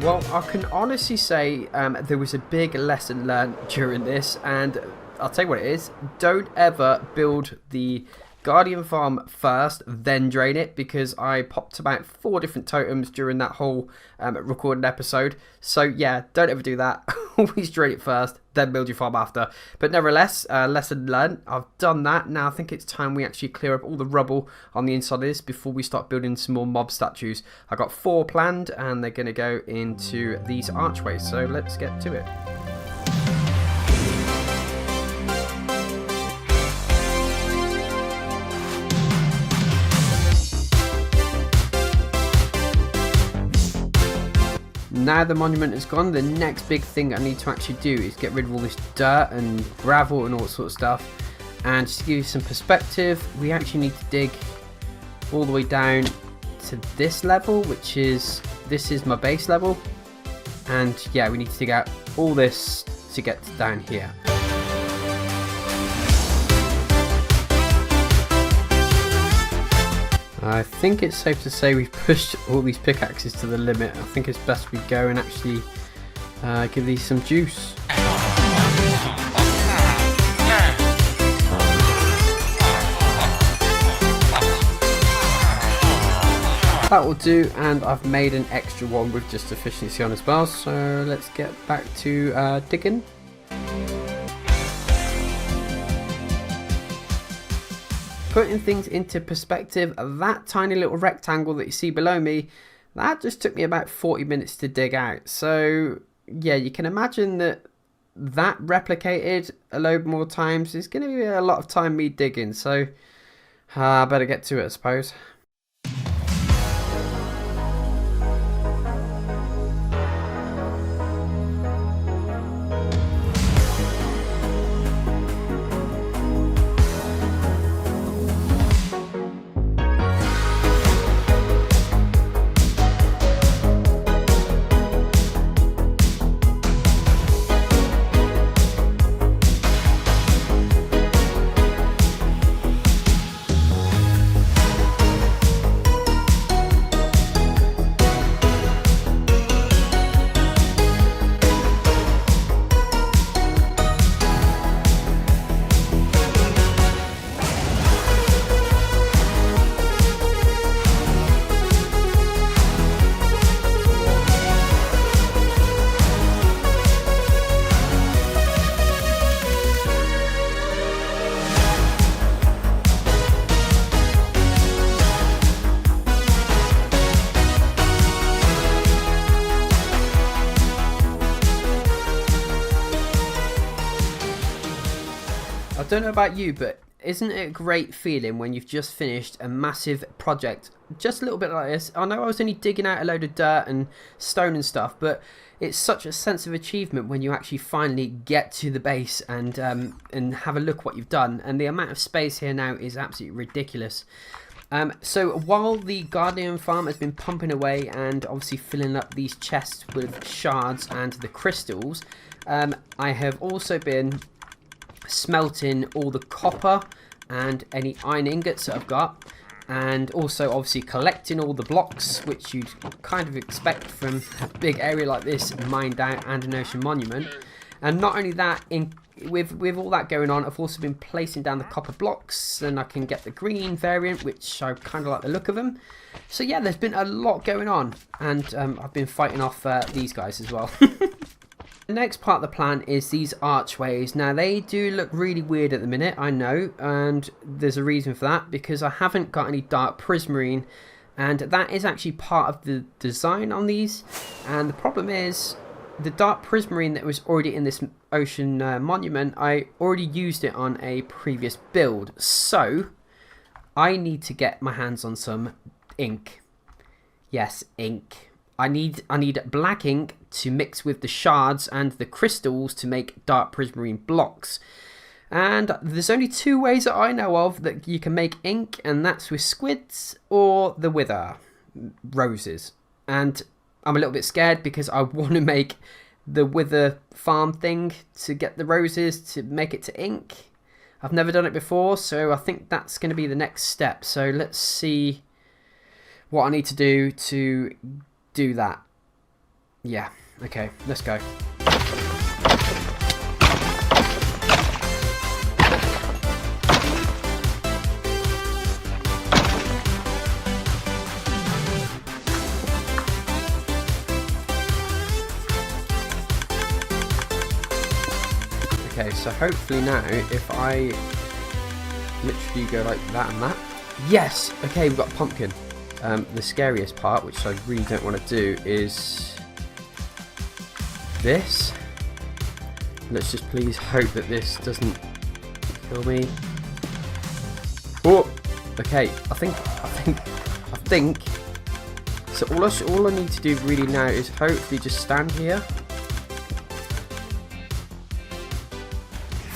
Well, I can honestly say there was a big lesson learned during this, and I'll tell you what it is. Don't ever build the Guardian farm first, then drain it, because I popped about 4 different totems during that whole recorded episode. So yeah, don't ever do that. Always drain it first, then build your farm after. But nevertheless, lesson learned. I've done that. Now I think it's time we actually clear up all the rubble on the inside of this before we start building some more mob statues. I got 4 planned, and they're going to go into these archways. So let's get to it. Now the monument is gone, the next big thing I need to actually do is get rid of all this dirt and gravel and all that sort of stuff. And just to give you some perspective, we actually need to dig all the way down to this level, this is my base level. And yeah, we need to dig out all this to get down here. I think it's safe to say we've pushed all these pickaxes to the limit. I think it's best we go and actually give these some juice. That will do, and I've made an extra one with just efficiency on as well, so let's get back to digging. Putting things into perspective, that tiny little rectangle that you see below me, that just took me about 40 minutes to dig out. So yeah, you can imagine that replicated a load more times is going to be a lot of time me digging. So I better get to it, I suppose. I don't know about you, but isn't it a great feeling when you've just finished a massive project, just a little bit like this? I know I was only digging out a load of dirt and stone and stuff, but it's such a sense of achievement when you actually finally get to the base and have a look what you've done. And the amount of space here now is absolutely ridiculous. So while the Guardian farm has been pumping away and obviously filling up these chests with shards and the crystals, I have also been smelting all the copper and any iron ingots that I've got, and also obviously collecting all the blocks, which you'd kind of expect from a big area like this mined out and an ocean monument. And not only that, with all that going on, I've also been placing down the copper blocks, and I can get the green variant, which I kind of like the look of them. So yeah, there's been a lot going on, and I've been fighting off these guys as well. The next part of the plan is these archways. Now they do look really weird at the minute, I know, and there's a reason for that, because I haven't got any dark prismarine, and that is actually part of the design on these. And the problem is, the dark prismarine that was already in this ocean monument, I already used it on a previous build, so I need to get my hands on some ink. Yes, ink. I need black ink to mix with the shards and the crystals to make dark prismarine blocks. And there's only 2 ways that I know of that you can make ink, and that's with squids or the wither roses. And I'm a little bit scared because I want to make the wither farm thing to get the roses to make it to ink. I've never done it before, so I think that's going to be the next step. So let's see what I need to do that. Yeah, okay, let's go. Okay, so hopefully now, if I literally go like that and that. Yes! Okay, we've got a pumpkin. The scariest part, which I really don't want to do, is this. Let's just please hope that this doesn't kill me. Oh! Okay, I think. So all I need to do really now is hopefully just stand here.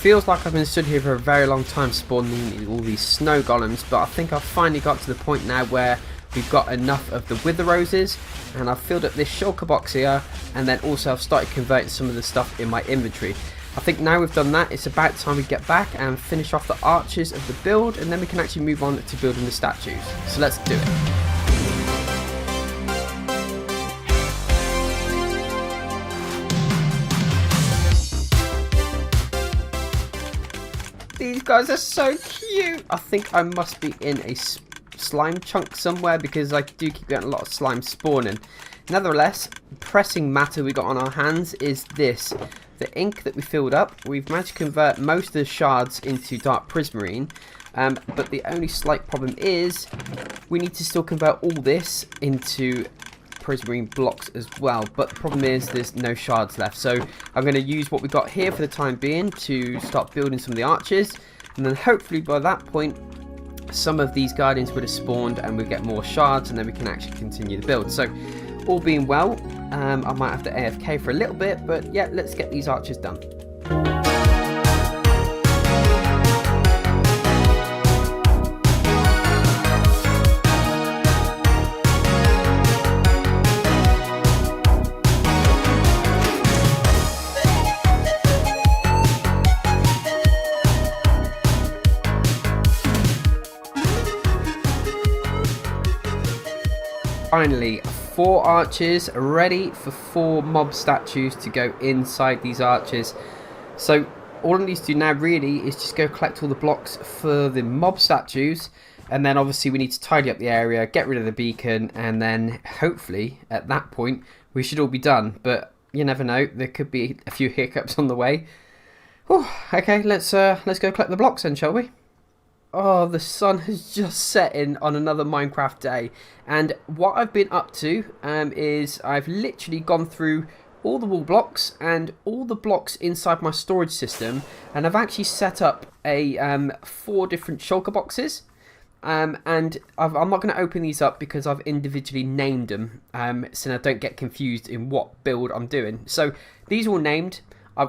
Feels like I've been stood here for a very long time spawning all these snow golems, but I think I've finally got to the point now where we've got enough of the wither roses, and I've filled up this shulker box here, and then also I've started converting some of the stuff in my inventory. I think now we've done that, it's about time we get back and finish off the arches of the build, and then we can actually move on to building the statues. So let's do it. These guys are so cute. I think I must be in a slime chunk somewhere because I do keep getting a lot of slime spawning. Nevertheless, pressing matter we got on our hands is this. The ink that we filled up, we've managed to convert most of the shards into dark prismarine. But the only slight problem is we need to still convert all this into prismarine blocks as well, but the problem is there's no shards left, so I'm going to use what we got here for the time being to start building some of the arches, and then hopefully by that point some of these guardians would have spawned and we'll get more shards, and then we can actually continue the build. So all being well, I might have to AFK for a little bit, but yeah, let's get these arches done. Finally, 4 arches ready for 4 mob statues to go inside these arches. So all I need to do now really is just go collect all the blocks for the mob statues, and then obviously we need to tidy up the area, get rid of the beacon, and then hopefully at that point we should all be done. But you never know, there could be a few hiccups on the way. Whew, okay, let's go collect the blocks then, shall we? Oh, the sun has just set in on another Minecraft day, and what I've been up to is I've literally gone through all the wall blocks and all the blocks inside my storage system, and I've actually set up a 4 different shulker boxes, and I'm not going to open these up because I've individually named them so I don't get confused in what build I'm doing. So these are all named.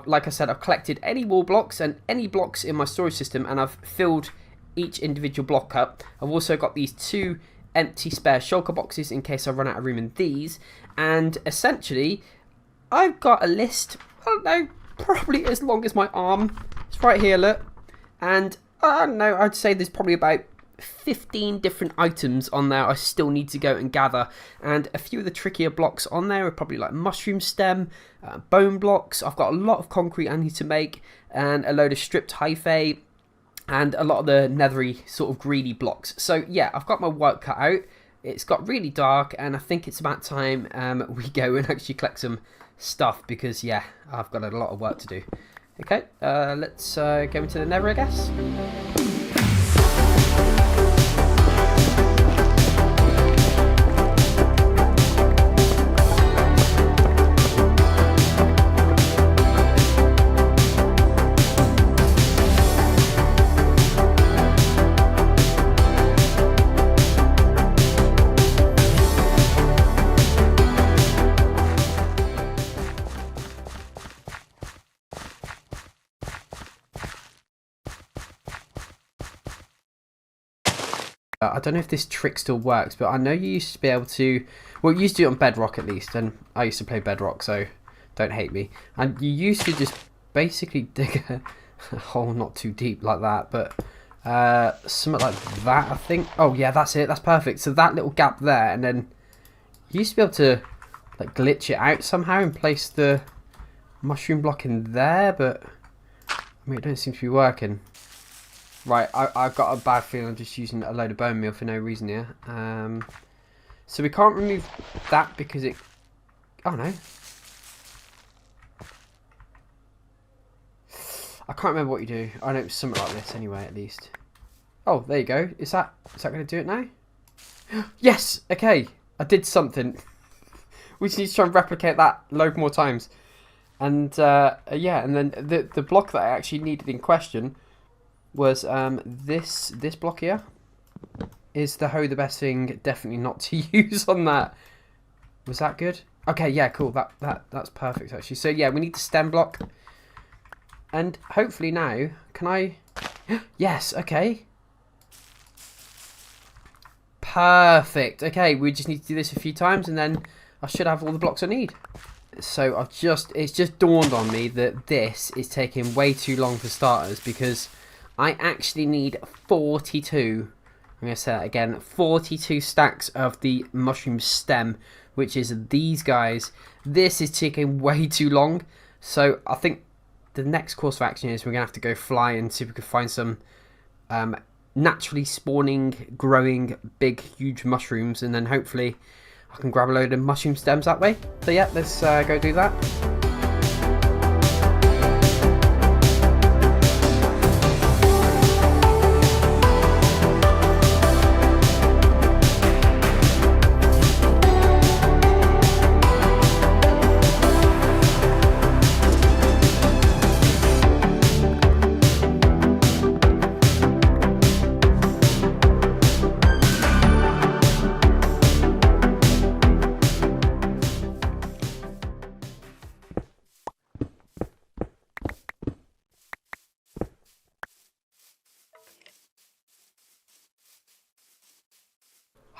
Like I said, I've collected any wall blocks and any blocks in my storage system, and I've filled each individual block up. I've also got these 2 empty spare shulker boxes in case I run out of room in these, and essentially I've got a list, I don't know, probably as long as my arm. It's right here, look, and I don't know, I'd say there's probably about 15 different items on there I still need to go and gather, and a few of the trickier blocks on there are probably like mushroom stem, bone blocks. I've got a lot of concrete I need to make, and a load of stripped hyphae, and a lot of the nethery sort of greedy blocks. So yeah, I've got my work cut out. It's got really dark, and I think it's about time we go and actually collect some stuff, because yeah, I've got a lot of work to do. Okay, let's go into the nether, I guess. I don't know if this trick still works, but I know you used to be able to, well, you used to do it on Bedrock at least, and I used to play Bedrock, so don't hate me. And you used to just basically dig a hole not too deep like that, but something like that, I think. Oh yeah, that's it, that's perfect. So that little gap there, and then you used to be able to like glitch it out somehow and place the mushroom block in there, but I mean, it don't seem to be working. Right, I've got a bad feeling I'm just using a load of bone meal for no reason here. So we can't remove that because it... Oh no. I can't remember what you do. I know it's something like this anyway, at least. Oh, there you go. Is that going to do it now? Yes! Okay, I did something. We just need to try and replicate that load more times. And yeah, and then the block that I actually needed in question was this block here. Is the hoe the best thing? Definitely not to use on that. Was that good? Okay, yeah, cool. That's perfect actually. So yeah, we need the stem block. And hopefully now, can I... Yes, okay. Perfect. Okay, we just need to do this a few times and then I should have all the blocks I need. So it's just dawned on me that this is taking way too long for starters because I actually need 42. I'm going to say that again. 42 stacks of the mushroom stem, which is these guys. This is taking way too long. So I think the next course of action is we're going to have to go fly and see if we can find some naturally spawning, growing, big, huge mushrooms. And then hopefully I can grab a load of mushroom stems that way. So yeah, let's go do that.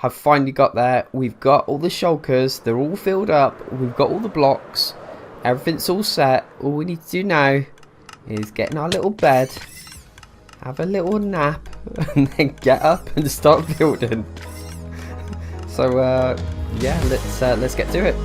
I've finally got there. We've got all the shulkers. They're all filled up. We've got all the blocks. Everything's all set. All we need to do now is get in our little bed, have a little nap, and then get up and start building. So yeah, let's get to it.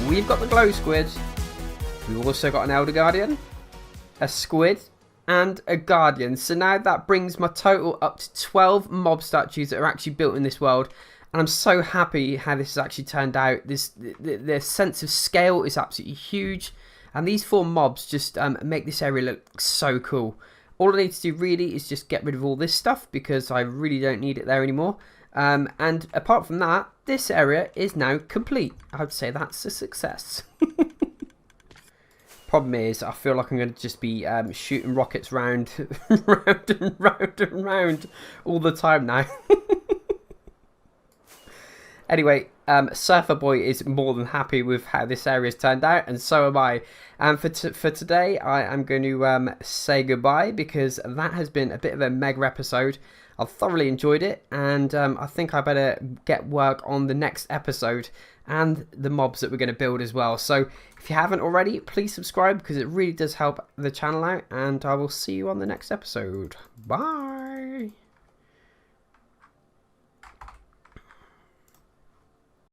We've got the glow squid. We've also got an elder guardian, a squid, and a guardian. So now that brings my total up to 12 mob statues that are actually built in this world. And I'm so happy how this has actually turned out. The sense of scale is absolutely huge. And these 4 mobs just make this area look so cool. All I need to do really is just get rid of all this stuff because I really don't need it there anymore. And apart from that, this area is now complete. I would say that's a success. Problem is, I feel like I'm going to just be shooting rockets round, round and round and round all the time now. Anyway, Surfer Boy is more than happy with how this area's turned out, and so am I. And for today, I am going to say goodbye because that has been a bit of a mega episode. I've thoroughly enjoyed it, and I think I better get work on the next episode and the mobs that we're going to build as well. So if you haven't already, please subscribe because it really does help the channel out, and I will see you on the next episode. Bye!